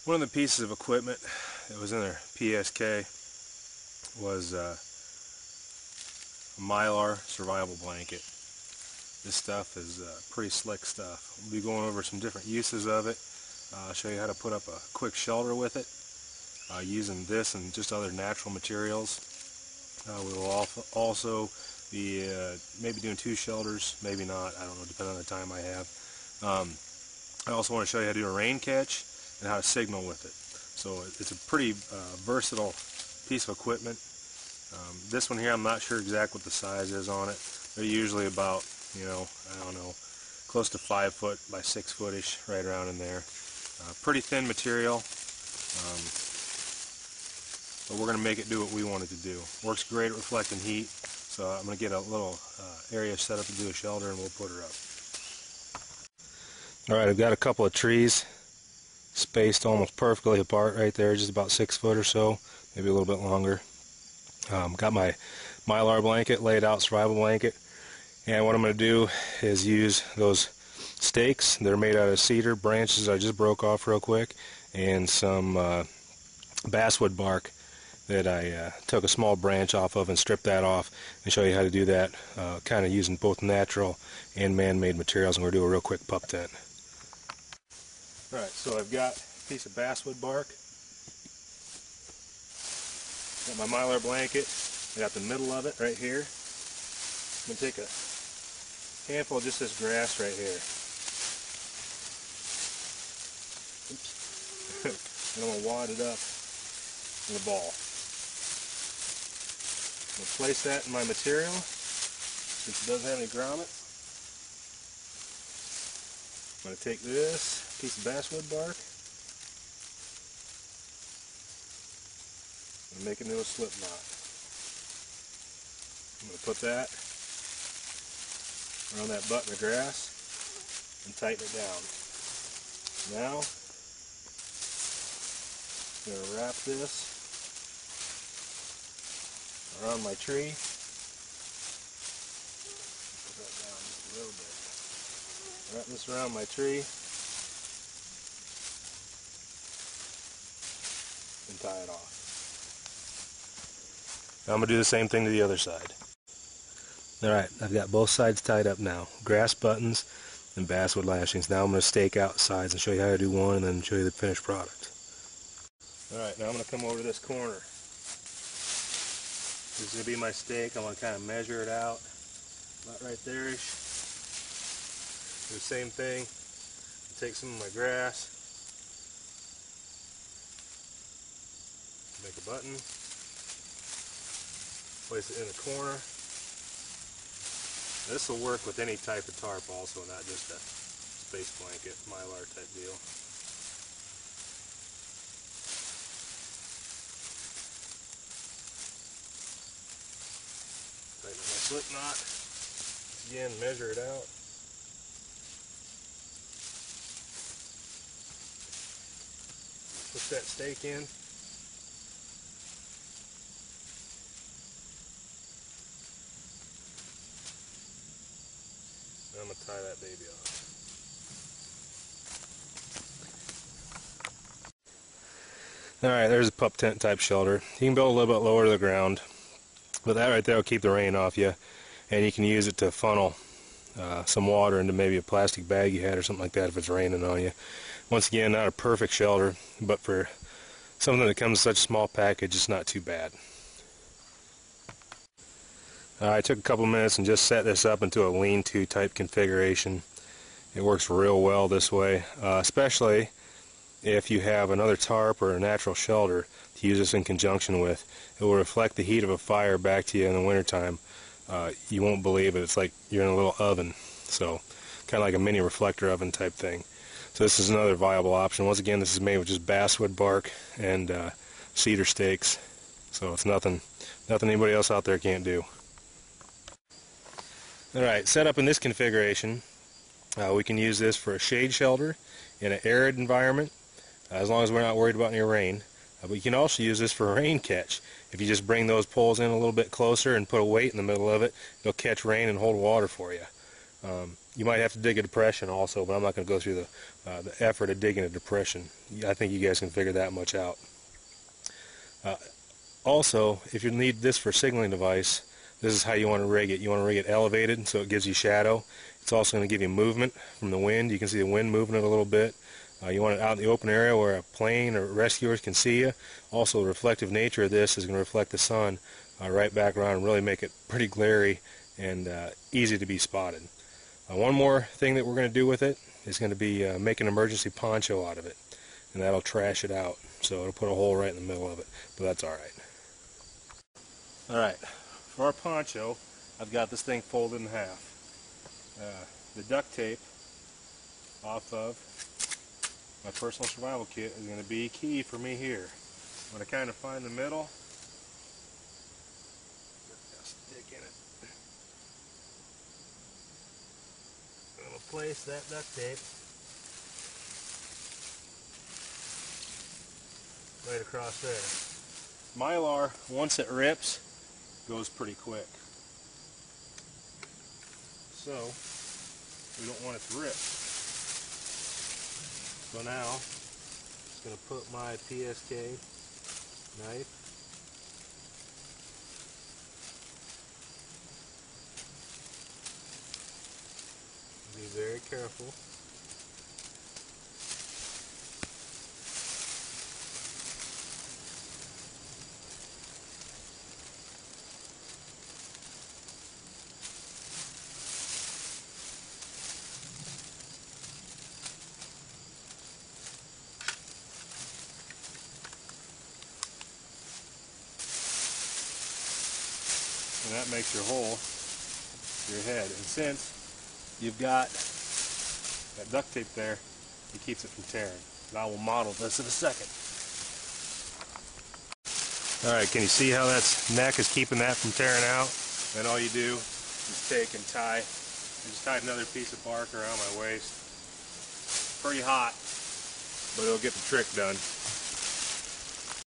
One of the pieces of equipment that was in their PSK was a Mylar survival blanket. This stuff is pretty slick stuff. We'll be going over some different uses of it. I'll show you how to put up a quick shelter with it using this and just other natural materials. We will also be maybe doing 2 shelters, maybe not, I don't know, depending on the time I have. I also want to show you how to do a rain catch and how to signal with it. So it's a pretty versatile piece of equipment. This one here, I'm not sure exactly what the size is on it. They're usually about, you know, I don't know, close to 5 foot by 6 foot-ish, right around in there. Pretty thin material, but we're going to make it do what we want it to do. Works great at reflecting heat, so I'm going to get a little area set up to do a shelter and we'll put her up. Alright, I've got a couple of trees spaced almost perfectly apart right there, just about 6 foot or so, maybe a little bit longer. Got my Mylar blanket laid out, survival blanket, and what I'm going to do is use those stakes. They're made out of cedar branches I just broke off real quick, and some basswood bark that I took a small branch off of and stripped that off, and show you how to do that, kind of using both natural and man-made materials. And we're going to do a real quick pup tent. Alright, so I've got a piece of basswood bark, got my Mylar blanket, I got the middle of it right here. I'm going to take a handful of just this grass right here. Oops. And I'm going to wad it up in a ball. I'm going to place that in my material, since it doesn't have any grommets. I'm going to take this piece of basswood bark and make it into a slip knot. I'm going to put that around that butt in the grass and tighten it down. Now, I'm going to wrap this around my tree. Put that down just a little bit. Wrap this around my tree and tie it off. Now I'm going to do the same thing to the other side. Alright, I've got both sides tied up now. Grass buttons and basswood lashings. Now I'm going to stake out sides and show you how to do one and then show you the finished product. Alright, now I'm going to come over to this corner. This is going to be my stake. I'm going to kind of measure it out. About right there-ish. Do the same thing. Take some of my grass. Make a button. Place it in the corner. This will work with any type of tarp also, not just a space blanket, Mylar type deal. Tighten my slip knot. Again, measure it out. Put that stake in. I'm going to tie that baby off. Alright, there's a pup tent type shelter. You can build a little bit lower to the ground, but that right there will keep the rain off you, and you can use it to funnel some water into maybe a plastic bag you had or something like that if it's raining on you. Once again, not a perfect shelter, but for something that comes in such a small package, it's not too bad. I took a couple minutes and just set this up into a lean-to type configuration. It works real well this way, especially if you have another tarp or a natural shelter to use this in conjunction with. It will reflect the heat of a fire back to you in the wintertime. You won't believe it. It's like you're in a little oven, so kind of like a mini reflector oven type thing. So this is another viable option. Once again, this is made with just basswood bark and cedar stakes, so it's nothing anybody else out there can't do. Alright, set up in this configuration, we can use this for a shade shelter in an arid environment, as long as we're not worried about any rain. But you can also use this for a rain catch. If you just bring those poles in a little bit closer and put a weight in the middle of it, it'll catch rain and hold water for you. You might have to dig a depression also, but I'm not going to go through the effort of digging a depression. I think you guys can figure that much out. Also, if you need this for a signaling device, this is how you want to rig it. You want to rig it elevated so it gives you shadow. It's also going to give you movement from the wind. You can see the wind moving it a little bit. You want it out in the open area where a plane or rescuers can see you. Also, the reflective nature of this is going to reflect the sun right back around and really make it pretty glary and easy to be spotted. One more thing that we're going to do with it is going to be make an emergency poncho out of it, and that'll trash it out. So it'll put a hole right in the middle of it, but that's alright. Alright, for our poncho, I've got this thing folded in half. The duct tape off of my personal survival kit is going to be key for me here. I'm going to kind of find the middle, stick in it. I'm going to place that duct tape right across there. Mylar, once it rips, goes pretty quick. So, we don't want it to rip. So now, I'm just going to put my PSK knife be very careful. And that makes your hole for your head. And since you've got that duct tape there, it keeps it from tearing. And I will model this in a second. Alright, can you see how that neck is keeping that from tearing out? And all you do is take and tie. I just tied another piece of bark around my waist. Pretty hot, but it'll get the trick done.